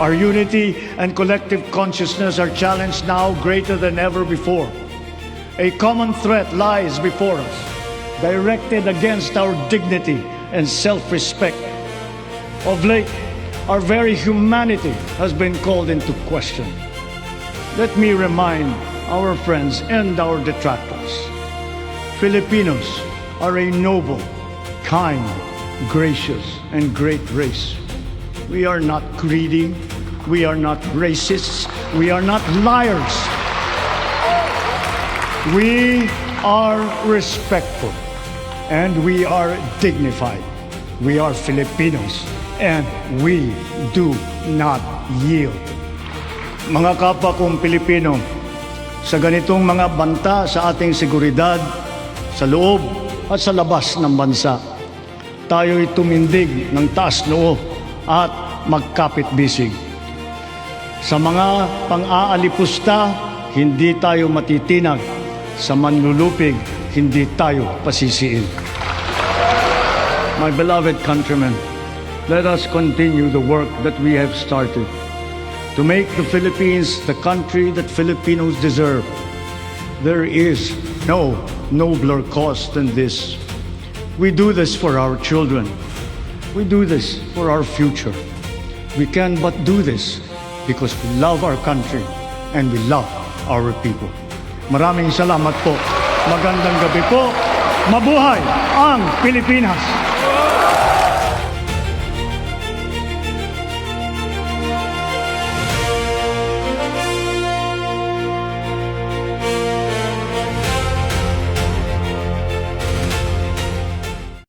Our unity and collective consciousness are challenged now greater than ever before. A common threat lies before us, directed against our dignity and self-respect. Of late, our very humanity has been called into question. Let me remind our friends and our detractors, Filipinos are a noble, kind, gracious, and great race. We are not greedy. We are not racists. We are not liars. We are respectful and we are dignified. We are Filipinos and we do not yield. Mga kapwa kong Pilipino, sa ganitong mga banta sa ating seguridad, sa loob at sa labas ng bansa, tayo'y tumindig ng taas noo at magkapit-bisig. Sa mga pang-aalipusta, hindi tayo matitinag. Sa manlulupig, hindi tayo pasisiin. My beloved countrymen, let us continue the work that we have started to make the Philippines the country that Filipinos deserve. There is no nobler cause than this. We do this for our children. We do this for our future. We can but do this because we love our country and we love our people. Maraming salamat po. Magandang gabi po. Mabuhay ang Pilipinas!